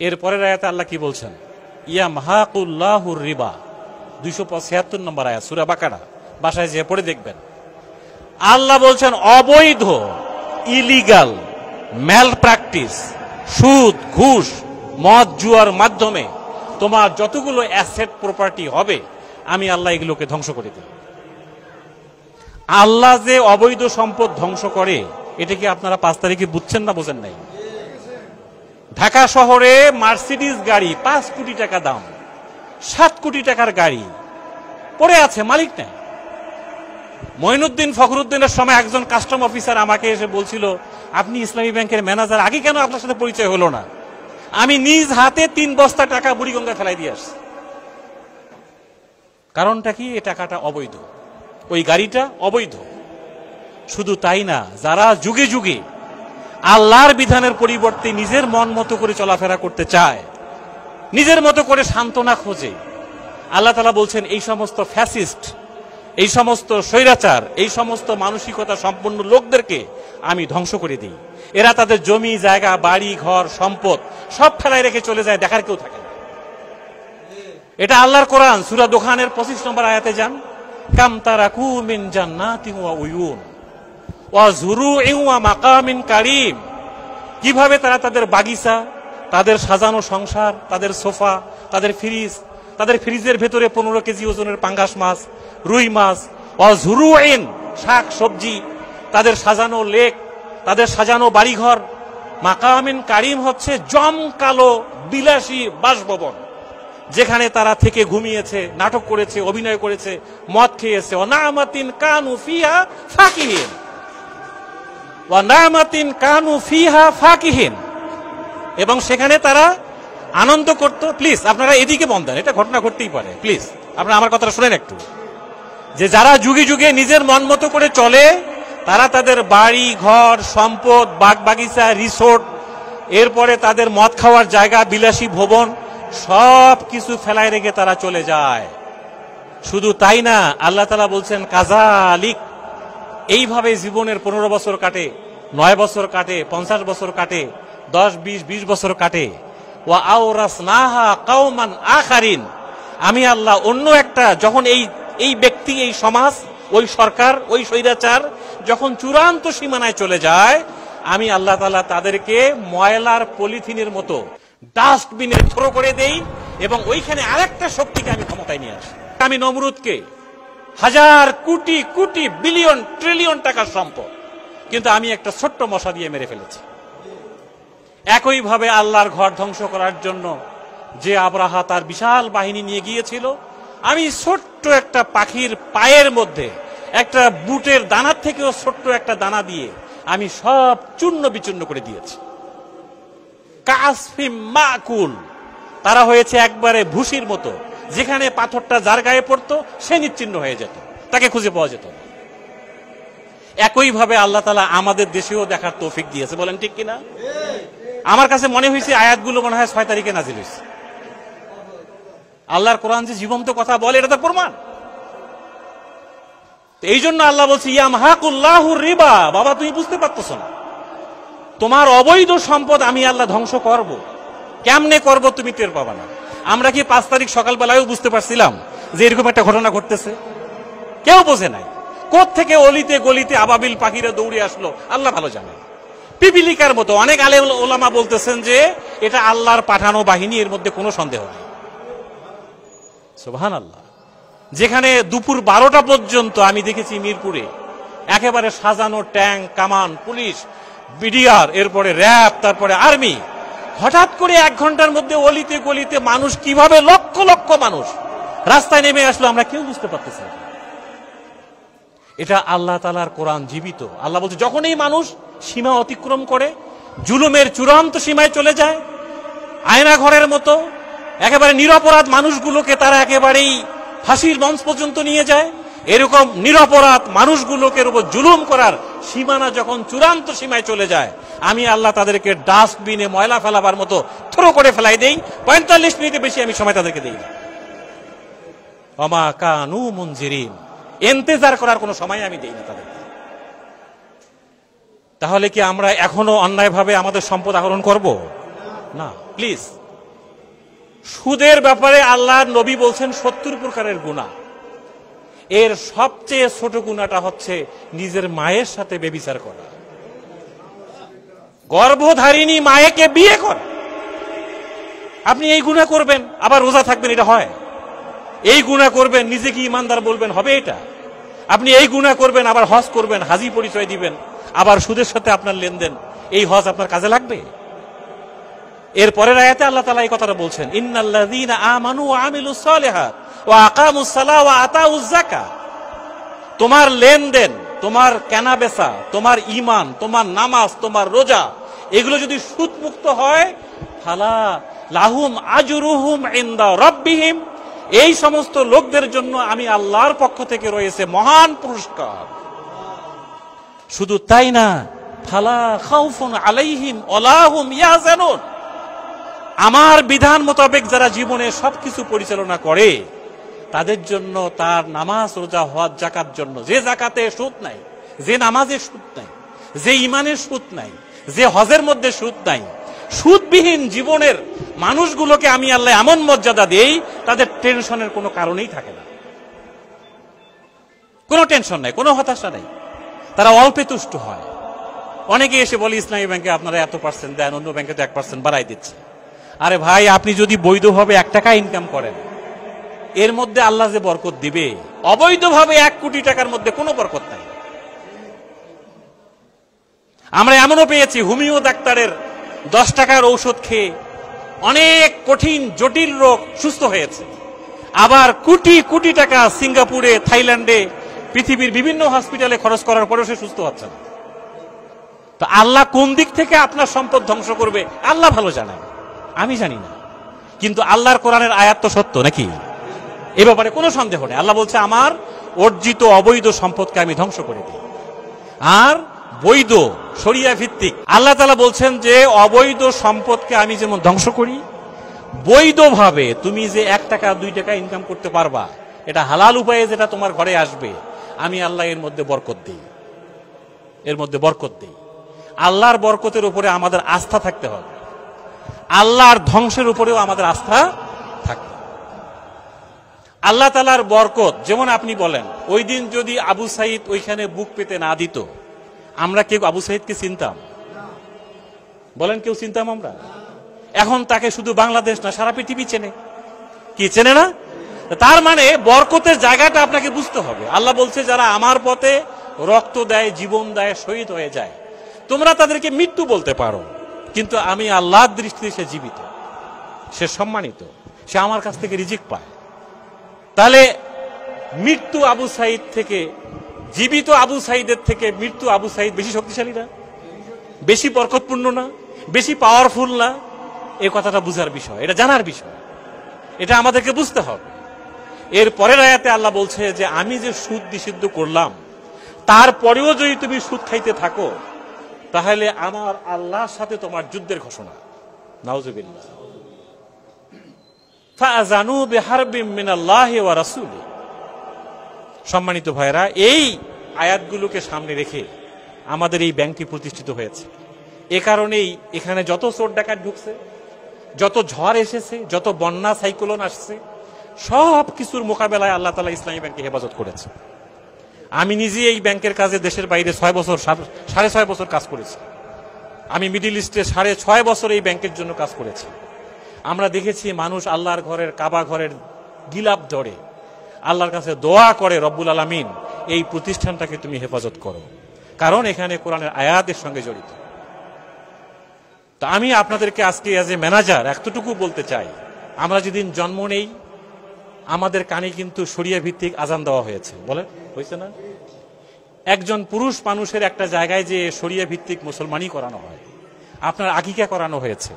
এরপরের আয়াতে আল্লাহ কি বলছেন? ইয়ামহাকুল্লাহুর রিবা, 275 নম্বর আয়াত সূরা বাকারা, বাসায় যেয়ে পড়ে দেখবেন। আল্লাহ বলছেন অবৈধ, ইলিগাল, ম্যাল প্র্যাকটিস, সুদ, ঘুষ, মদ, জুয়ার মাধ্যমে তোমার যতগুলো অ্যাসেট প্রপার্টি হবে আমি আল্লাহ এগুলোকে ধ্বংস করে দিই। আল্লাহ যে অবৈধ সম্পদ ধ্বংস করে এটা কি আপনারা 5 তারিখে বুঝছেন না বোঝেন নাই? ঢাকা শহরে মার্সিডিজ গাড়ি 5 কোটি টাকা দাম, 7 কোটি টাকার গাড়ি পড়ে আছে, মালিক নেই। মঈনুদ্দিন ফখরুদ্দিনের সময় একজন কাস্টম অফিসার আমাকে এসে বলছিল, আপনি ইসলামী ব্যাংকের ম্যানেজার, আগে কেন আপনার সাথে পরিচয় হলো না? আমি নিজ হাতে 3 বস্তা টাকা বুড়িগঙ্গা ফেলাই দিয়ে আসছি। কারণটা কি? এই টাকাটা অবৈধ, ওই গাড়িটা অবৈধ। শুধু তাই না, যারা যুগে যুগে আল্লাহর বিধানের পরিবর্তে নিজের মন মতো করে চলাফেরা করতে চায়, নিজের মতো করে সান্ত্বনা খোঁজে, আল্লাহ তাআলা বলছেন এই সমস্ত ফ্যাসিস্ট, এই সমস্ত স্বৈরাচার, এই সমস্ত মানসিকতা সম্পন্ন লোকদেরকে আমি ধ্বংস করে দিই। এরা তাদের জমি জায়গা, বাড়ি ঘর, সম্পদ সব ফেলায় রেখে চলে যায়, দেখার কেউ থাকে না। এটা আল্লাহর কোরআন, সূরা দোখানের 25 নম্বর আয়াতে যান। কাম তারাকু মিন জান্নাতিন ওয়া উয়ুন ওয়া যুরুইন ওয়া মাকামিন কারীম, কিভাবে তারা তাদের বাগিচা, তাদের সাজানো সংসার, তাদের সোফা, তাদের ফ্রিজ, তাদের ফ্রিজের ভেতরে 15 কেজি ওজনের পাঙ্গাস মাছ, রুই মাছ, ওয়া যুরুইন, শাক সবজি, তাদের সাজানো লেক, তাদের সাজানো বাড়িঘর। মাকামিন কারীম হচ্ছে জমকালো বিলাসী বাসভবন, যেখানে তারা থেকে ঘুমিয়েছে, নাটক করেছে, অভিনয় করেছে, মদ খেয়েছে। ওয়ানামাতিন কানু ফিহা ফাকিহিন, ওয়ানামাতিন কানু ফিহা ফাকিহিন, এবং সেখানে তারা আনন্দ করত। প্লিজ আপনারা এদিকে মন দেন, এটা ঘটনা ঘটতেই পারে, প্লিজ আপনারা আমার কথাটা শুনেন একটু। যে যারা যুগে যুগে নিজের মন মতো করে চলে, তারা তাদের বাড়ি ঘর, সম্পদ, বাগ বাগিচা, রিসোর্ট, এরপরে তাদের মদ খাওয়ার জায়গা, বিলাসী ভবন সব কিছু ফেলায় রেখে তারা চলে যায়। শুধু তাই না, আল্লাহ তাআলা বলছেন কাযালিক, এইভাবে জীবনের 15 বছর কাটে, 9 বছর কাটে, 50 বছর কাটে, 10, 20 বছর কাটে। ওয়া আওরাসনাহা কওমান আখারিন, আমি আল্লাহ অন্য একটা, যখন এই ব্যক্তি, এই সমাজ, ওই সরকার, ওই স্বৈরাচার যখন চূড়ান্ত সীমানায় চলে যায়, আমি আল্লাহ তাআলা তাদেরকে ময়লার পলিথিনের মতো ডাস্টবিনে থ্রো করে দেই, এবং ওইখানে আরেকটা শক্তিকে আমি ক্ষমতায় নিয়ে আসি। আমি নমরুদকে 1000 কোটি কোটি বিলিয়ন ট্রিলিয়ন টাকার সম্পদ, কিন্তু আমি একটা ছোট্ট মশা দিয়ে মেরে ফেলেছি। একইভাবে আল্লাহর ঘর ধ্বংস করার জন্য যে আবরাহা তার বিশাল বাহিনী নিয়ে গিয়েছিল, আমি ছোট্ট একটা পাখির পায়ের মধ্যে একটা বুটের দানার থেকেও ছোট্ট একটা দানা দিয়ে আমি সব চূর্ণ বিচূর্ণ করে দিয়েছি। কাসফিম মাকুল, তারা হয়েছে একবারে ভুসির মতো, যেখানে পাথরটা যার গায়ে পড়তো সে নিশ্চিহ্ন হয়ে যেত, তাকে খুঁজে পাওয়া যেত। একইভাবে আল্লাহ তাআলা আমাদের দেশেও দেখার তৌফিক দিয়েছে, বলেন ঠিক কিনা? আমার কাছে মনে হয়েছে আয়াতগুলো মনে হয় 6 তারিখে নাজিল হয়েছে। আল্লাহর কোরআন যে জীবন্ত কথা বলে, এটা তো প্রমাণ। এই জন্য আল্লাহ বলছে ইয়ামহাকুল্লাহুর রিবা। বাবা, তুমি বুঝতে পারতেছ না, তোমার অবৈধ সম্পদ আমি আল্লাহ ধ্বংস করব। কেমনে করব তুমি টের পাবা না। আমরা কি 5 তারিখ সকালবেলায়ও বুঝতে পারছিলাম যে এরকম একটা ঘটনা ঘটতেছে? কেউ বোঝে নাই। কোত্থেকে অলিতে গলিতে আবাবিল পাখিরা দৌড়ে আসলো আল্লাহ ভালো জানে। পিপিলিকার মতো অনেক আলেম ওলামা বলতেছেন যে এটা আল্লাহর পাঠানো বাহিনী, এর মধ্যে কোনো সন্দেহ নেই। সুবহানাল্লাহ। যেখানে দুপুর 12টা পর্যন্ত আমি দেখেছি মিরপুরে একেবারে সাজানো ট্যাঙ্ক, কামান, পুলিশ, বিডিআর, এরপরে র্যাব, তারপরে আর্মি, হঠাৎ করে 1 ঘন্টার মধ্যে অলিতে গলিতে মানুষ কিভাবে লক্ষ লক্ষ মানুষ রাস্তায় নেমে আসলো আমরা কেউ বুঝতে পারতেছি না। এটা আল্লাহ তাআলার কোরআন জীবিত। আল্লাহ বলছে যখন এই মানুষ সীমা অতিক্রম করে, জুলুমের চূড়ান্ত সীমায় চলে যায়, আয়না ঘরের মতো একেবারে নিরপরাধ মানুষগুলোকে তারা একেবারেই ফাঁসির মঞ্চ পর্যন্ত নিয়ে যায়, এরকম নিরপরাধ মানুষগুলোকে উপর জুলুম করার সীমানা যখন চূড়ান্ত সীমায় চলে যায়, আমি আল্লাহ তাদেরকে ডাস্টবিনে ময়লা ফেলাবার মতো থ্রো করে ফেলাই দেই। 45 মিনিটের বেশি আমি সময় তাদেরকে দেই না। ওমা কানু মুনজিরিন, ইন্তেজার করার কোনো সময় আমি দেই না তাদেরকে। তাহলে কি আমরা এখনো অন্যায়ভাবে আমাদের সম্পদ আহরণ করব? না, প্লিজ সুদের ব্যাপারে আল্লাহর নবী বলছেন 70 প্রকারের গুনাহ। এর সবচেয়ে ছোট গুনাহটা হচ্ছে নিজের মায়ের সাথে ব্যভিচার করা, গর্ভধারিণী মায়েকে বিয়ে করা। আপনি এই গুনাহ করবেন আবার রোজা থাকবেন, এটা হয়? এই গুনাহ করবেন নিজেকে ইমানদার বলবেন, হবে এটা? আপনি এই গুনাহ করবেন আবার হজ করবেন, হাজি পরিচয় দিবেন, আবার সুদের সাথে আপনার লেনদেন, এই হজ আপনার কাজে লাগবে? এর পরের আয়াতে আল্লাহ তাআলা এই কথাটা বলছেন, ইন্নাল্লাযীনা আমানু ওয়া আমিলুস সালিহাত ওয়া আকামুস সালাহ ওয়া আতাউজ যাকাত। তোমার লেনদেন, তোমার কেনাবেচা, তোমার ঈমান, তোমার নামাজ, তোমার রোজা, এগুলো যদি সুদমুক্ত হয়, ফালা লাহুম আজরুহুম ইনদা রাব্বিহিম, এই সমস্ত লোকদের জন্য আমি আল্লাহর পক্ষ থেকে রয়েছে মহান পুরস্কার। শুধু তাই না, ফালা খাউফুন আলাইহিম ওয়ালা হুম ইয়াহজানুন, আমার বিধান মোতাবেক যারা জীবনে সবকিছু পরিচালনা করে তাদের জন্য তার নামাজ, রোজা, হজ, যাকাত জন্য, যে যাকাতে সুদ নাই, যে নামাজে সুদ নাই, যে ঈমানের সুদ নাই, যে হজের মধ্যে সুদ নাই, সুদবিহীন জীবনের মানুষগুলোকে আমি আল্লাহ এমন মর্যাদা দেই, তাদের টেনশনের কোনো কারণেই থাকে না, কোনো টেনশন নাই, কোনো হতাশা নাই, তারা অল্পে তুষ্ট হয়। অনেকে এসে বলে ইসলামী ব্যাংকে আপনারা এত পার্সেন্ট দেন, অন্য ব্যাংকে তো 1% বাড়াই দিচ্ছে। আরে ভাই, আপনি যদি বৈধভাবে 1 টাকা ইনকাম করেন, এর মধ্যে আল্লাহ যে বরকত দিবে, অবৈধভাবে 1 কোটি টাকার মধ্যে কোনো বরকত নাই। আমরা এমনও পেয়েছি হোমিও ডাক্তারের 10 টাকার ঔষধ খেয়ে অনেক কঠিন জটিল রোগ সুস্থ হয়েছে, আবার কোটি কোটি টাকা সিঙ্গাপুরে, থাইল্যান্ডে, পৃথিবীর বিভিন্ন হসপিটালে খরচ করার পরেও সে সুস্থ হচ্ছে না। তো আল্লাহ কোন দিক থেকে আপনার সম্পদ ধ্বংস করবে আল্লাহ ভালো জানেন, আমি জানি না। কিন্তু আল্লাহর কোরআনের আয়াত তো সত্য নাকি? এ ব্যাপারে কোনো সন্দেহ নেই। আল্লাহ বলছে, আমার অর্জিত অবৈধ সম্পদকে আমি ধ্বংস করে দিই। আর বৈধ শরিয়া ভিত্তিক আল্লাহ তাআলা বলছেন যে অবৈধ সম্পদকে আমি যেমন ধ্বংস করি, বৈধভাবে তুমি যে 1 টাকা 2 টাকা ইনকাম করতে পারবা, এটা হালাল উপায়ে যেটা তোমার ঘরে আসবে, আমি আল্লাহ এর মধ্যে বরকত দিই, এর মধ্যে বরকত দিই। আল্লাহর বরকতের উপরে আমাদের আস্থা থাকতে হবে, আল্লাহর ধ্বংসের উপরেও আমাদের আস্থা থাকবে। আল্লাহ তাআলার বরকত, যেমন আপনি বলেন, ওই দিন যদি আবু সাঈদ ওইখানে বুক পেতে না দিত, আমরা কেউ আবু সাঈদকে চিনতাম? বলেন, কেউ চিনতাম আমরা? এখন তাকে শুধু বাংলাদেশ না, সারা পৃথিবী চেনে। কি চেনে না? তার মানে বরকতের জায়গাটা আপনাকে বুঝতে হবে। আল্লাহ বলছে, যারা আমার পথে রক্ত দেয়, জীবন দেয়, শহীদ হয়ে যায়, তোমরা তাদেরকে মৃত্যু বলতে পারো, কিন্তু আমি আল্লাহর দৃষ্টিতে সে জীবিত, সে সম্মানিত, সে আমার কাছ থেকে রিজিক পায়। তাহলে মৃত্যু আবু সাঈদ থেকে, জীবিত আবু সাঈদের থেকে মৃত্যু আবু সাঈদ বেশি শক্তিশালী না? বেশি বরকতপূর্ণ না? বেশি পাওয়ারফুল না? এই কথাটা বুঝার বিষয়, এটা জানার বিষয়, এটা আমাদেরকে বুঝতে হবে। এর পরের আয়াতে আল্লাহ বলছে যে আমি যে সুদ নিষিদ্ধ করলাম, তারপরেও যদি তুমি সুদ খাইতে থাকো, তাহলে আমার আল্লাহর সাথে তোমার যুদ্ধের ঘোষণা। নাউজুবিল্লাহ। ফাআযানু বিহারবিম মিনাল্লাহি ওয়া রাসূলি। সম্মানিত ভাইরা, এই আয়াতগুলোকে সামনে রেখে আমাদের এই ব্যাংকটি প্রতিষ্ঠিত হয়েছে। এ কারণেই এখানে যত চোর ডাকাত ঢুকছে, যত ঝড় এসেছে, যত বন্যা সাইক্লোন আসছে, সব কিছুর মোকাবেলায় আল্লাহ তাআলা ইসলামী ব্যাংককে হেফাজত করেছে। আমি নিজে এই ব্যাংকের কাজে দেশের বাইরে 6 বছর, 6.5 বছর কাজ করেছি। আমি মিডিল ইস্টে 6.5 বছর এই ব্যাংকের জন্য কাজ করেছি। আমরা দেখেছি মানুষ আল্লাহর ঘরের, কাবা ঘরের গিলাপ ধরে আল্লাহর কাছে দোয়া করে, রব্বুল আলামিন এই প্রতিষ্ঠানটাকে তুমি হেফাজত করো, কারণ এখানে কোরআনের আয়াতের সঙ্গে জড়িত। তো আমি আপনাদেরকে আজকে অ্যাজ এ ম্যানেজার এতটুকু বলতে চাই, আমরা যেদিন জন্ম নেই আমাদের কানে কিন্তু শরিয়া ভিত্তিক আজান দেওয়া হয়েছে, বলে হয়েছে না? একজন পুরুষ মানুষের একটা জায়গায় যে শরিয়া ভিত্তিক মুসলমানি করানো হয়, আপনার আকিকা করানো হয়েছে,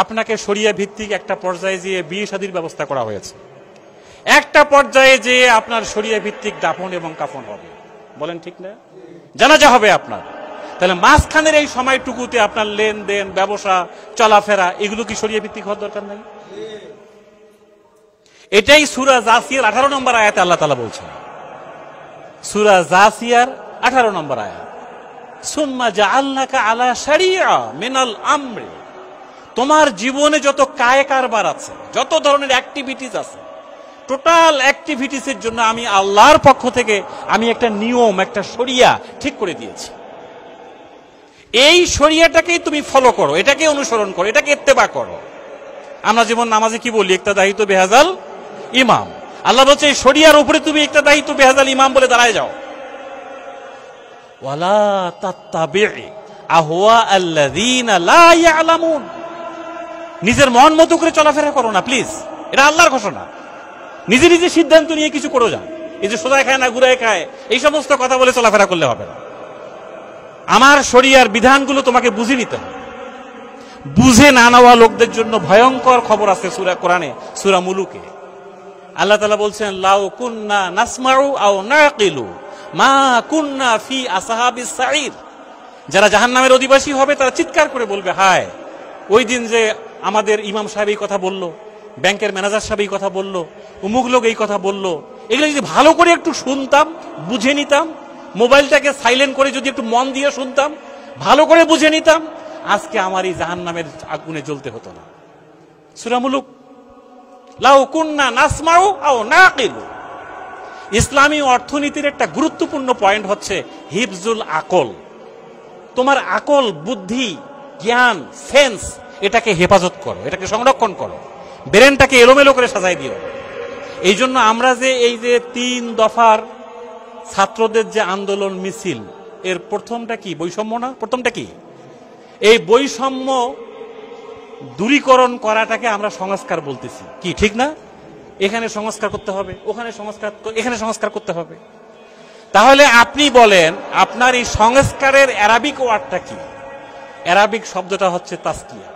আপনাকে শরিয়া ভিত্তিক একটা পর্যায়ে যে বিয়ে শাদীর ব্যবস্থা করা হয়েছে, একটা পর্যায়ে যে আপনার শরিয়া ভিত্তিক দাফন এবং কাফন হবে, বলেন ঠিক না? জানাজা হবে আপনার। তাহলে মাঝখানের এই সময়টুকুতে আপনার লেনদেন, ব্যবসা, চলাফেরা, এগুলো কি শরিয়া ভিত্তিক হওয়ার দরকার নাই? এটাই সূরা জাসিয়ার 18 নম্বর আয়াতে আল্লাহ তাআলা বলছেন। সূরা জাসিয়ার 18 নম্বর আয়াত, সুম্মা জাআলনাকা আলা শারিআ মিনাল আমরি তোমার জীবনে যত কায় কারবার আছে, যত ধরনের অ্যাক্টিভিটিস আছে, টোটাল অ্যাক্টিভিটিসের জন্য আমি আল্লাহর পক্ষ থেকে আমি একটা নিয়ম, একটা শরিয়া ঠিক করে দিয়েছি। এই শরিয়াটাকেই তুমি ফলো করো, এটাকে অনুসরণ করো, এটাকে ইত্তেবা করো। আমরা যেমন নামাজে কি বলি, ইক্তাদাইত বিহাযাল ইমাম। আল্লাহ বলছে এই শরিয়ার উপরে তুমি ইক্তাদাইত বিহাযাল ইমাম বলে দাঁড়ায় যাও। ওয়ালা তাত্তাবি' আহওয়া আল্লাযীনা লা ইয়ালামুন। নিজের মন মতো করে চলাফেরা করো না প্লিজ, এটা আল্লাহর ঘোষণা। নিজে নিজে সিদ্ধান্ত নিয়ে কিছু করো যা। এই যে সোজায় খায় না ঘুরায় খায় এই সমস্ত কথা বলে চলাফেরা করলে হবে না। আমার শরিয়ার বিধানগুলো তোমাকে বুঝে নিতে হবে। বুঝে না নেওয়া লোকদের জন্য ভয়ঙ্কর খবর আছে সূরা কোরআনে, সূরা মুলুকে। আল্লাহ তাআলা বলছেন, লাউ কুন্না নাসমাউ আও নাকিলু মা কুন্না ফি আসহাবিস সাঈর। যারা জাহান্নামের অধিবাসী হবে তারা চিৎকার করে বলবে, হায় ওই দিন যে আমাদের ইমাম সাহেব এই কথা বলল, ব্যাংকের ম্যানেজার সাহেব এই কথা বলল, অমুক লোক এই কথা বলল, এগুলো যদি ভালো করে একটু শুনতাম, বুঝে নিতাম, মোবাইলটাকে সাইলেন্ট করে যদি একটু মন দিয়ে শুনতাম, ভালো করে বুঝে নিতাম, আজকে আমার এই জাহান্নামের আগুনে জ্বলতে হতো না। সূরা মুলুক, লাউ কুন্না নাসমাউ আও নাকিলু। ইসলামী অর্থনীতির একটা গুরুত্বপূর্ণ পয়েন্ট হচ্ছে হিফজুল আকল। তোমার আকল, বুদ্ধি, জ্ঞান, সেন্স, এটাকে হেফাজত করো, এটাকে সংরক্ষণ করো, ব্রেনটাকে এলোমেলো করে সাজাই দিও। এই জন্য আমরা যে এই যে 3 দফার ছাত্রদের যে আন্দোলন মিছিল, এর প্রথমটা কি? বৈষম্য না? প্রথমটা কি? এই বৈষম্য দূরীকরণ করাটাকে আমরা সংস্কার বলতেছি, কি ঠিক না? এখানে সংস্কার করতে হবে, ওখানে সংস্কার, এখানে সংস্কার করতে হবে। তাহলে আপনি বলেন আপনার এই সংস্কারের অ্যারাবিক ওয়ার্ডটা কি? অ্যারাবিক শব্দটা হচ্ছে তাসকিয়া।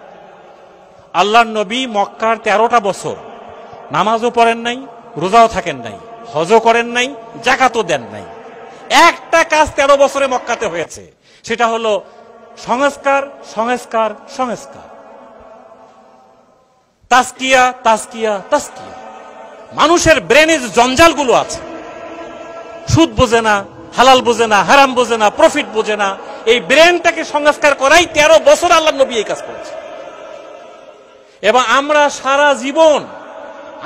আল্লাহর নবী মক্কার 13টা বছর নামাজও পড়েন নাই, রোজাও থাকেন নাই, হজও করেন নাই, যাকাতও দেন নাই। একটা কাজ 13 বছরে মক্কাতে হয়েছে, সেটা হলো সংস্কার, সংস্কার, সংস্কার, তাসকিয়া, তাসকিয়া, তাসকিয়া। মানুষের ব্রেনে যে জঞ্জালগুলো আছে, সুদ বোঝে না, হালাল বোঝে না, হারাম বোঝে না, প্রফিট বোঝে না, এই ব্রেনটাকে সংস্কার করাই 13 বছর আল্লাহর নবী এই কাজ করেছে। এবং আমরা সারা জীবন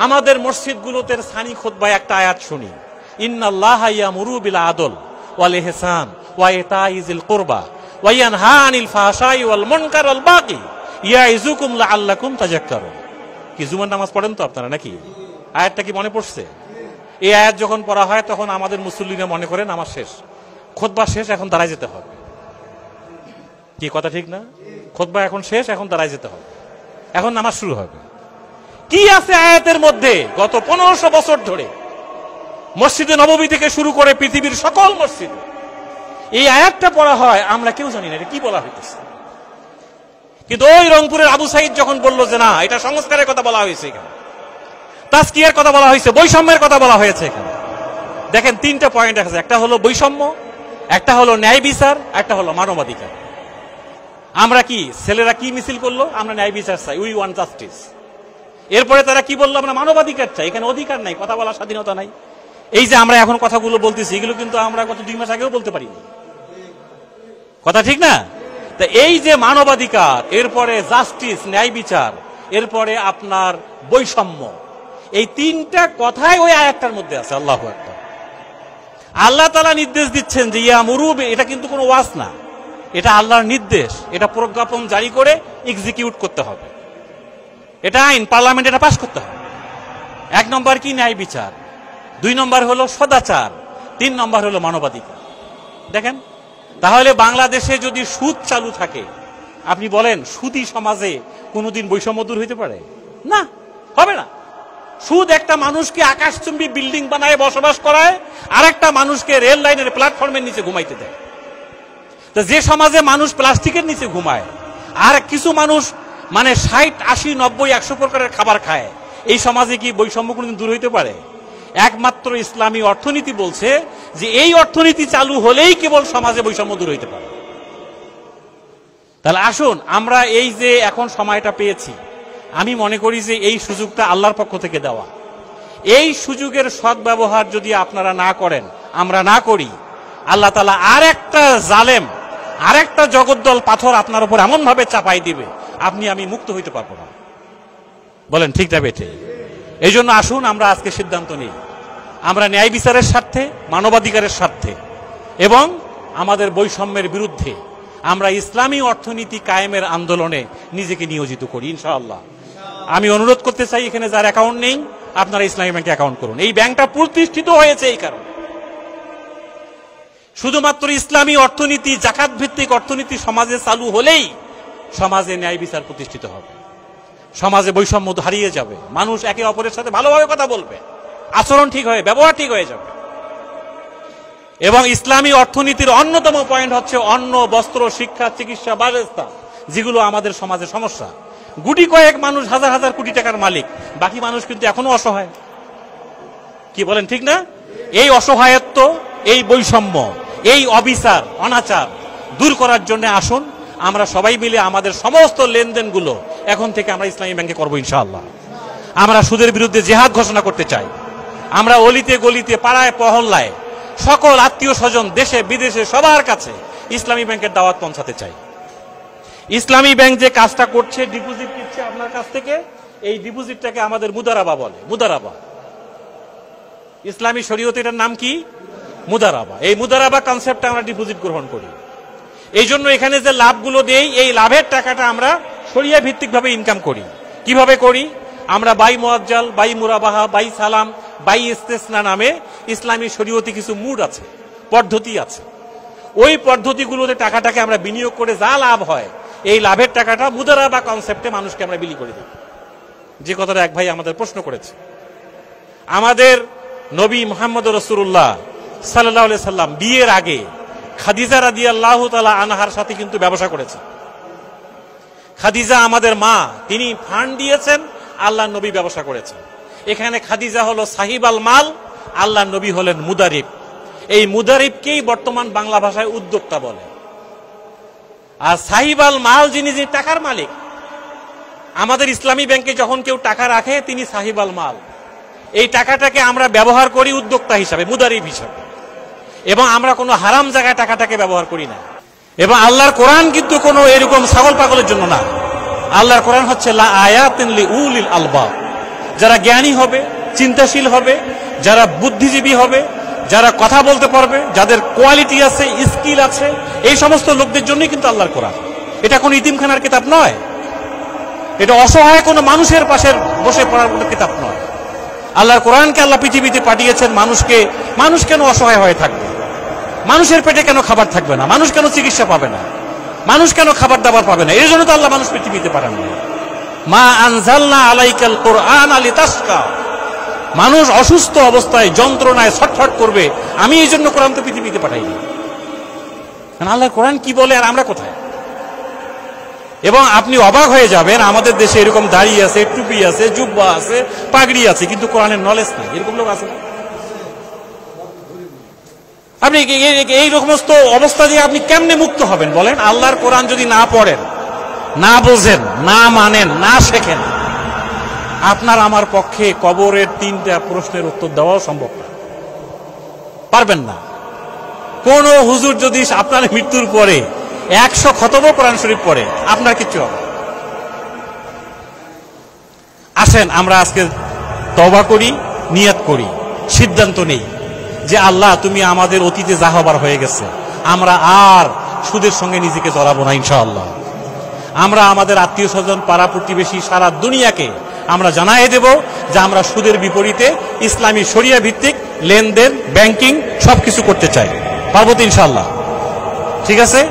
আমাদের মসজিদগুলোতে সানি খুতবায় একটা আয়াত শুনি, ইন্নাল্লাহা ইয়ামুরু বিল আদল ওয়াল ইহসান ওয়া ইতাইযিল কুরবা ওয়া ইয়ানহা আনিল ফাহশাই ওয়াল মুনকার ওয়াল বাগি ইয়াইযুকুম লাআল্লাকুম তাযাক্কারুন। কি জুমার নামাজ পড়েন তো আপনারা নাকি? আয়াতটা কি মনে পড়ছে? এই আয়াত যখন পড়া হয় তখন আমাদের মুসল্লিরা মনে করেন নামাজ শেষ, খুতবা শেষ, এখন দাঁড়ায় যেতে হবে। কি কথা ঠিক না? খুতবা এখন শেষ, এখন দাঁড়ায় যেতে হবে, এখন নামাজ শুরু হবে। কি আছে আয়াতের মধ্যে? গত 1500 বছর ধরে মসজিদে নববী থেকে শুরু করে পৃথিবীর সকল মসজিদে এই আয়াতটা পড়া হয়, আমরা কেউ জানি না এটা কি বলা হইতেছে। কিন্তু ওই রংপুরের আবু সাইদ যখন বলল যে না, এটা সংস্কারের কথা বলা হয়েছে, এখানে তাসকিয়ার কথা বলা হয়েছে, বৈষম্যের কথা বলা হয়েছে। এখানে দেখেন 3টা পয়েন্ট আছে, একটা হলো বৈষম্য, একটা হলো ন্যায় বিচার, একটা হলো মানবাধিকার। আমরা কি ছেলেরা কি মিছিল করলো? আমরা ন্যায় বিচার চাই, উই ওয়ান্ট জাস্টিস। এরপরে তারা কি বললো? আমরা মানবাধিকার চাই। এখানে অধিকার নাই, কথা বলার স্বাধীনতা নাই। এই যে আমরা এখন কথাগুলো বলতেছি, এগুলো কিন্তু আমরা গত 2 মাস আগেও বলতে পারিনি, কথা ঠিক না? তা এই যে মানবাধিকার, এরপরে জাস্টিস, ন্যায় বিচার, এরপরে আপনার বৈষম্য, এই 3টা কথাই ওই আয়াতটার মধ্যে আছে। আল্লাহু আকবার। আল্লাহ তাআলা নির্দেশ দিচ্ছেন যে ইয়ামুরু, এটা কিন্তু কোনো ওয়াজ না, এটা আল্লাহর নির্দেশ, এটা প্রজ্ঞাপন জারি করে এক্সিকিউট করতে হবে, এটা আইন, পার্লামেন্ট এটা পাস করতে হবে। 1 নম্বর কি? ন্যায় বিচার। 2 নম্বর হলো সদাচার। 3 নম্বর হলো মানবাধিকার। দেখেন, তাহলে বাংলাদেশে যদি সুদ চালু থাকে, আপনি বলেন সুদী সমাজে কোনোদিন বৈষম্য দূর হইতে পারে? না, হবে না। সুদ একটা মানুষকে আকাশচুম্বী বিল্ডিং বানায় বসবাস করায়, আর একটা মানুষকে রেল লাইনের প্ল্যাটফর্মের নিচে ঘুমাইতে দেয়। তো যে সমাজে মানুষ প্লাস্টিকের নিচে ঘুমায়, আর কিছু মানুষ মানে 60, 80, 90, 100 প্রকারের খাবার খায়, এই সমাজে কি বৈষম্য কোনোদিন দূর হইতে পারে? একমাত্র ইসলামী অর্থনীতি বলছে যে এই অর্থনীতি চালু হলেই কেবল সমাজে বৈষম্য দূর হইতে পারে। তাহলে আসুন আমরা এই যে এখন সময়টা পেয়েছি, আমি মনে করি যে এই সুযোগটা আল্লাহর পক্ষ থেকে দেওয়া। এই সুযোগের সদ্ব্যবহার যদি আপনারা না করেন, আমরা না করি, আল্লাহ তাআলা আর একটা জালেম, আর একটা জগদ্দল পাথর আপনার উপর এমন ভাবে চাপাই দিবে, আপনি আমি মুক্ত হইতে পারবো না। বলেন ঠিক না বেঠে? এই জন্য আসুন আমরা আজকে সিদ্ধান্ত নিই, আমরা ন্যায় বিচারের স্বার্থে, মানবাধিকারের স্বার্থে এবং আমাদের বৈষম্যের বিরুদ্ধে আমরা ইসলামী অর্থনীতি কায়েমের আন্দোলনে নিজেকে নিয়োজিত করি ইনশাআল্লাহ। আমি অনুরোধ করতে চাই, এখানে যার অ্যাকাউন্ট নেই আপনারা ইসলামী ব্যাংকে অ্যাকাউন্ট করুন। এই ব্যাংকটা প্রতিষ্ঠিত হয়েছে এই কারণে, শুধুমাত্র ইসলামী অর্থনীতি, জাকাত ভিত্তিক অর্থনীতি সমাজে চালু হলেই সমাজে ন্যায় বিচার প্রতিষ্ঠিত হবে, সমাজে বৈষম্য হারিয়ে যাবে, মানুষ একে অপরের সাথে ভালোভাবে কথা বলবে, আচরণ ঠিক হয়ে, ব্যবহার ঠিক হয়ে যাবে। এবং ইসলামী অর্থনীতির অন্যতম পয়েন্ট হচ্ছে অন্ন, বস্ত্র, শিক্ষা, চিকিৎসা, বাসস্থান, যেগুলো আমাদের সমাজের সমস্যা। গুটি কয়েক মানুষ হাজার হাজার কোটি টাকার মালিক, বাকি মানুষ কিন্তু এখনো অসহায়। কি বলেন ঠিক না? এই অসহায়ত্ব, এই বৈষম্য, এই অবিচার, অনাচার দূর করার জন্য আসুন আমরা সবাই মিলে আমাদের সমস্ত লেনদেনগুলো এখন থেকে আমরা ইসলামী ব্যাংকে করবো ইনশাআল্লাহ। আমরা সুদের বিরুদ্ধে জিহাদ ঘোষণা করতে চাই। আমরা অলিতে গলিতে, পাড়ায় পহল্লায়, সকল আত্মীয় স্বজন, দেশে বিদেশে সবার কাছে ইসলামী ব্যাংকের দাওয়াত পৌঁছাতে চাই। ইসলামী ব্যাংক যে কাজটা করছে, ডিপোজিট নিচ্ছে আপনার কাছ থেকে, এই ডিপোজিটটাকে আমাদের মুদারাবা বলে। মুদারাবা, ইসলামী শরীয়তে এটার নাম কি? মুদারাবা। এই মুদারাবা কনসেপ্টে আমরা ডিপোজিট গ্রহণ করি। এই জন্য এখানে যে লাভগুলো দেই, এই লাভের টাকাটা আমরা শরিয়া ভিত্তিক ভাবে ইনকাম করি। কিভাবে করি? আমরা বাই মুআজ্জাল, বাই মুরাবাহা, বাই সালাম, বাই ইস্তেসনা নামে ইসলামী শরীয়তে কিছু মুড আছে, পদ্ধতি আছে। ওই পদ্ধতিগুলোতে টাকাটাকে আমরা বিনিয়োগ করে যা লাভ হয়, এই লাভের টাকাটা মুদারাবা কনসেপ্টে মানুষকে আমরা বিলি করে দিই। যে কথাটা এক ভাই আমাদের প্রশ্ন করেছে, আমাদের নবী মুহাম্মদ রাসূলুল্লাহ সাল্লাল্লাহু আলাইহি সাল্লাম বিয়ের আগে খাদিজা রাদিয়াল্লাহু তাআলা আনহার সাথে কিন্তু ব্যবসা করেছেন। খাদিজা আমাদের মা, তিনি ফান্ড দিয়েছেন, আল্লাহর নবী ব্যবসা করেছেন। এখানে খাদিজা হলো সাহিব আল মাল, আল্লাহর নবী হলেন মুদারিব। এই মুদারিবকেই বর্তমান বাংলা ভাষায় উদ্যোক্তা বলে। আর সাহিব আল মাল যিনি টাকার মালিক, আমাদের ইসলামী ব্যাংকে যখন কেউ টাকা রাখে তিনি সাহিব আল মাল। এই টাকাটাকে আমরা ব্যবহার করি উদ্যোক্তা হিসাবে, মুদারিব হিসাবে, এবং আমরা কোনো হারাম জায়গায় টাকাটাকে ব্যবহার করি না। এবং আল্লাহর কোরআন কিন্তু কোনো এরকম ছাগল পাগলের জন্য না। আল্লাহর কোরআন হচ্ছে লা আয়াতিন লিউলিল আলবাব, যারা জ্ঞানী হবে, চিন্তাশীল হবে, যারা বুদ্ধিজীবী হবে, যারা কথা বলতে পারবে, যাদের কোয়ালিটি আছে, স্কিল আছে, এই সমস্ত লোকদের জন্যই কিন্তু আল্লাহর কোরআন। এটা কোনো ইতিমখানার কিতাব নয়, এটা অসহায় কোনো মানুষের পাশে বসে পড়ার কোনো কিতাব নয়। আল্লাহর কোরআনকে আল্লাহ পৃথিবীতে পাঠিয়েছেন মানুষকে। মানুষ কেন অসহায় হয়ে থাকবে? মানুষের পেটে কেন খাবার থাকবে না? মানুষ কেন চিকিৎসা পাবে না? মানুষ কেন খাবার দাবার পাবে না? এই জন্য তো আল্লাহ মানুষ পৃথিবীতে পাঠান না। মা আনজালনা আলাইকাল কোরআন লিতাশকা, মানুষ অসুস্থ অবস্থায় যন্ত্রণায় ছটফট করবে, আমি এই জন্য কোরআন তো পৃথিবীতে পাঠাইনি। আল্লাহর কোরআন কি বলে আর আমরা কোথায়? এবং আপনি অবাক হয়ে যাবেন, আমাদের দেশে এরকম দাড়ি আছে, টুপি আছে, জুব্বা আছে, পাগড়ি আছে, কিন্তু কোরআনের নলেজ নাই। এরকম লোক আছে না? আপনি এই সমস্ত অবস্থা দিয়ে আপনি কেমনে মুক্ত হবেন বলেন? আল্লাহর কোরআন যদি না পড়েন, না বোঝেন, না মানেন, না শেখেন, আপনার আমার পক্ষে কবরের 3টা প্রশ্নের উত্তর দেওয়াও সম্ভব না, পারবেন না। কোন হুজুর যদি আপনার মৃত্যুর পরে 100 খতমও কোরআন শরীফ পড়ে, আপনার কিচ্ছু হবে। আসেন আমরা আজকে তওবা করি, নিয়ত করি, সিদ্ধান্ত নেই যে আল্লাহ তুমি আমাদের অতীতে যা হবার হয়ে গেছে, আমরা আর সুদের সঙ্গে নিজেকে জড়াবো না ইনশাআল্লাহ। আমরা আমাদের আত্মীয় স্বজন, পাড়া প্রতিবেশী, সারা দুনিয়াকে আমরা জানাই দেব যে আমরা সুদের বিপরীতে ইসলামী শরিয়া ভিত্তিক লেনদেন, ব্যাংকিং সবকিছু করতে চাই। পারবো তো ইনশাআল্লাহ? ঠিক আছে।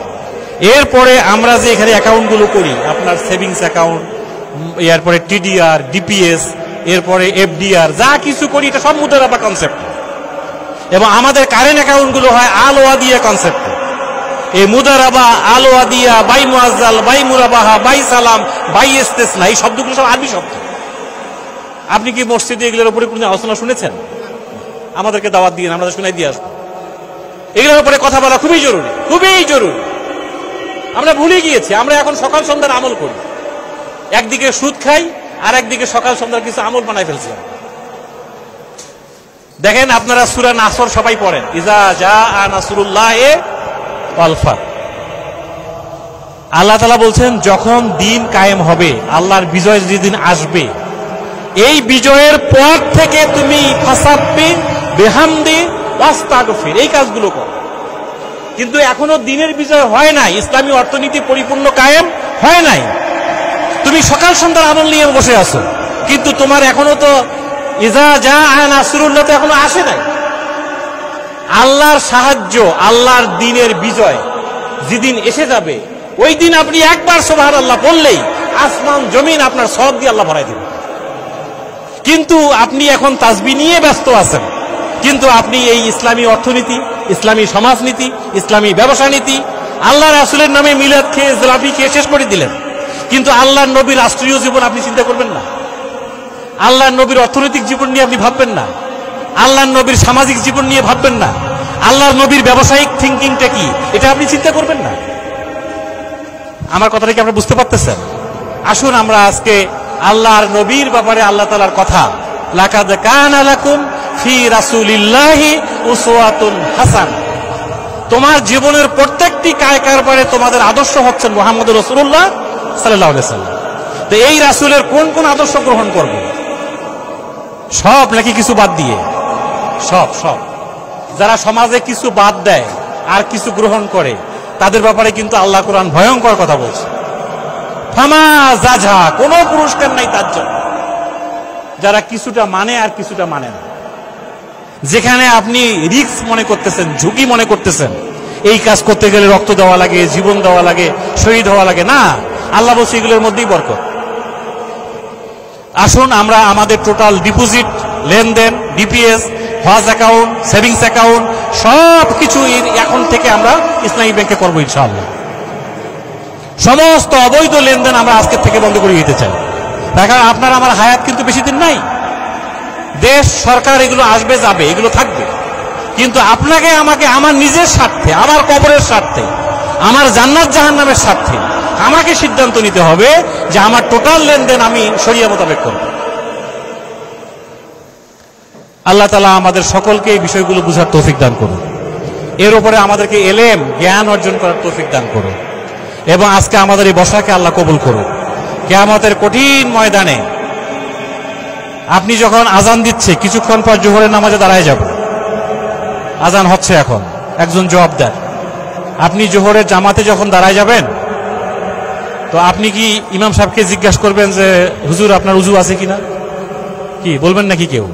এরপরে আমরা যে এখানে অ্যাকাউন্টগুলো করি, আপনার সেভিংস অ্যাকাউন্ট, এরপরে টিডিআর, ডিপিএস, এরপরে এফডিআর, যা কিছু করি এটা সব মুদারাবা কনসেপ্ট। এবং আমাদের কারেন্ট অ্যাকাউন্টগুলো হয় আল ওয়াদিয়া কনসেপ্ট। এই মুদারাবা, আল ওয়াদিয়া, বাই মুআজ্জাল, বাই মুরাবাহা, বাই সালাম, বাই ইস্তেসনা, এই শব্দগুলো সব আরবি শব্দ। আপনি কি মসজিদে এগুলোর উপরে কোনো আলোচনা শুনেছেন? আমাদেরকে দাওয়াত দিয়ে আমরা শুনাই দিয়ে আসবো। এগুলোর উপরে কথা বলা খুবই জরুরি, খুবই জরুরি। আমরা ভুলে গিয়েছি, আমরা এখন সকাল সন্ধ্যার আমল করি। একদিকে সুদ খাই, আর একদিকে সকাল সন্ধ্যার কিছু আমল বানাই ফেলছি। দেখেন আপনারা সূরা নাসর সবাই পড়েন, ইজা জাআ নাসরুল্লাহি ওয়াল ফাত। আল্লাহ তাআলা বলছেন যখন দিন কায়েম হবে, আল্লাহর বিজয় যেদিন আসবে, এই বিজয়ের পর থেকে তুমি ফাসাব্বিহ বিহামদি ওয়াস্তাগফির, এই কাজগুলো করো। কিন্তু এখনো দিনের বিজয় হয় নাই, ইসলামী অর্থনীতি পরিপূর্ণ কায়েম হয় নাই। তুমি সকাল সন্ধ্যার আমল নিয়ে বসে আছো, কিন্তু তোমার এখনো তো ইজা জাআ নাসরুল্লাহ তো এখনো আসে নাই। আল্লাহর সাহায্য, আল্লাহর দিনের বিজয় যেদিন এসে যাবে, ওই দিন আপনি একবার সুবহানাল্লাহ বললেই আসমান জমিন আপনার সওয়াব দিয়ে আল্লাহ ভরাই দেবে। কিন্তু আপনি এখন তাসবিহ নিয়ে ব্যস্ত আছেন, কিন্তু আপনি এই ইসলামী অর্থনীতি, ইসলামী সমাজনীতি, ইসলামী ব্যবসা নীতি, আল্লাহ রাসূলের নামে মিলাদ খেয়ে জিলাপি খেয়ে শেষ করে দিলেন। কিন্তু আল্লাহর নবীর রাষ্ট্রীয় জীবন আপনি চিন্তা করবেন না, আল্লাহর নবীর অর্থনৈতিক জীবন নিয়ে আপনি ভাববেন না, আল্লাহর নবীর সামাজিক জীবন নিয়ে ভাববেন না, আল্লাহর নবীর ব্যবসায়িক থিঙ্কিংটা কি এটা আপনি চিন্তা করবেন না। আমার কথাটা কি আপনারা বুঝতে পারতেছেন? আসুন আমরা আজকে আল্লাহর নবীর ব্যাপারে আল্লাহ তাআলার কথা, লাকাদ কানা লাকুম ফি রাসূলিল্লাহি উসওয়াতুন হাসানাহ, তোমার জীবনের প্রত্যেকটি কায় কারবারে তোমাদের আদর্শ হচ্ছেন মুহাম্মদুর রাসূলুল্লাহ সাল্লাল্লাহু আলাইহি সাল্লাম। তো এই রাসূলের কোন কোন আদর্শ গ্রহণ করব? সব নাকি কিছু বাদ দিয়ে? সব সব। যারা সমাজে কিছু বাদ দেয় আর কিছু গ্রহণ করে, তাদের ব্যাপারে কিন্তু আল্লাহ কোরআন ভয়ঙ্কর কথা বলছে। ফামা জাযা, কোনো পুরস্কার নাই তার জন্য যারা কিছুটা মানে আর কিছুটা মানে না। যেখানে আপনি রিস্ক মনে করতেছেন, ঝুঁকি মনে করতেছেন, এই কাজ করতে গেলে রক্ত দেওয়া লাগে, জীবন দেওয়া লাগে, শহীদ হওয়া লাগে, না, আল্লাহ বলছে এগুলোর মধ্যেই বরকত। আসুন আমরা আমাদের টোটাল ডিপোজিট, লেনদেন, ডিপিএস, হজ অ্যাকাউন্ট, সেভিংস অ্যাকাউন্ট সব কিছু এখন থেকে আমরা ইসলামী ব্যাংকে করবো ইনশাআল্লাহ। সমস্ত অবৈধ লেনদেন আমরা আজকের থেকে বন্ধ করে দিতে চাই। দেখেন আপনার আমার হায়াত কিন্তু বেশি দিন নাই, দেশ সরকার এগুলো আসবে যাবে, এগুলো থাকবে, কিন্তু আপনাকে আমাকে আমার নিজের স্বার্থে, আমার কবরের স্বার্থে, আমার জান্নাত জাহান্নামের স্বার্থে আমাকে সিদ্ধান্ত নিতে হবে যে আমার টোটাল লেনদেন আমি শরিয়া মোতাবেক করব। আল্লাহ তাআলা আমাদের সকলকে এই বিষয়গুলো বুঝার তৌফিক দান করুন, এর উপরে আমাদেরকে এলেম জ্ঞান অর্জন করার তৌফিক দান করুন, এবং আজকে আমাদের এই বসাকে আল্লাহ কবুল করুন। কিয়ামতের কঠিন ময়দানে আপনি যখন আজান দিচ্ছে, কিছুক্ষণ পর জোহরের নামাজে দাঁড়ায় যাব, আজান হচ্ছে এখন, একজন জবাব দেন, আপনি জোহরের জামাতে যখন দাঁড়ায় যাবেন, তো আপনি কি ইমাম সাহেবকে জিজ্ঞাসা করবেন যে হুজুর আপনার উজু আছে কিনা? কি বলবেন নাকি কেউ?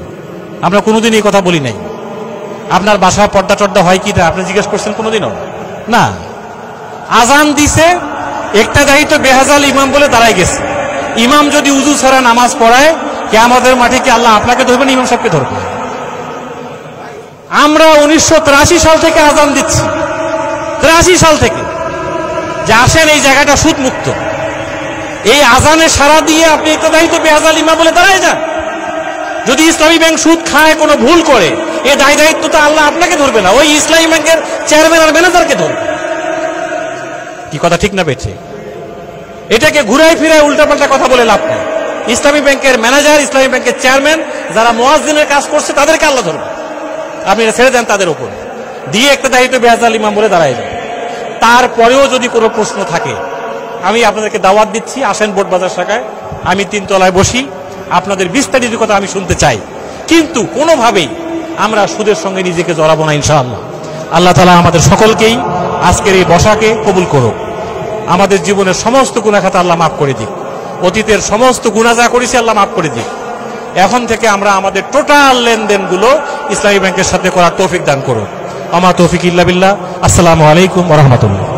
আমরা কোনোদিন এই কথা বলি নাই। আপনার বাসায় পর্দা টর্দা হয় কিনা আপনি জিজ্ঞাসা করছেন কোনোদিনও? না। আজান দিছে, একটা দায়িত্ব বেহাজাল ইমাম বলে দাঁড়ায় গেছে, ইমাম যদি উজু ছাড়া নামাজ পড়ায়, কিয়ামতের মাঠে কি আল্লাহ আপনাকে ধরবেন, ইমাম সাহেবকে ধরবেন? আমরা 1983 সাল থেকে আজান দিচ্ছি, 83 সাল থেকে, যে আসেন এই জায়গাটা সুদ মুক্ত। এই আজানে সারা দিয়ে আপনি একটা দায়িত্ব বেহাজাল ইমাম বলে দাঁড়ায় যান। যদি ইসলামী ব্যাংক সুদ খায়, কোনো ভুল করে, এই দায়িত্ব তো আল্লাহ আপনাকে ধরবে না, ওই ইসলামী ব্যাংকের চেয়ারম্যান আর ম্যানেজারকে ধরবে। কি কথা ঠিক না বেঠে? এটাকে ঘুরাই ফিরাই উল্টাপাল্টা কথা বলে লাভ নেই। ইসলামী ব্যাংকের ম্যানেজার, ইসলামী ব্যাংকের চেয়ারম্যান, যারা মুয়াজ্জিনের কাজ করছে তাদেরকে আল্লাহ ধরবে। আপনি ছেড়ে দেন তাদের উপর, দিয়ে একটা দায়িত্ব বেহাজাল ইমাম বলে দাঁড়ায় যান। তারপরেও যদি কোনো প্রশ্ন থাকে, আমি আপনাদেরকে দাওয়াত দিচ্ছি, আসেন বোটবাজার শাখায়, আমি 3 তলায় বসি, আপনাদের বিস্তারিত কথা আমি শুনতে চাই, কিন্তু কোনোভাবেই আমরা সুদের সঙ্গে নিজেকে জড়াবো না ইনশাআল্লাহ। আল্লাহ তাআলা আমাদের সকলকেই আজকের এই বসাকে কবুল করুক, আমাদের জীবনের সমস্ত গুনাহ খাতা আল্লাহ মাফ করে দিক, অতীতের সমস্ত গুনাহ যা করেছি আল্লাহ মাফ করে দিক। এখন থেকে আমরা আমাদের টোটাল লেনদেনগুলো ইসলামী ব্যাংকের সাথে করার তৌফিক দান করুন। আমা তৌফিক ইল্লা বিল্লাহ। আসসালামু আলাইকুম ওয়া রাহমাতুল্লাহ।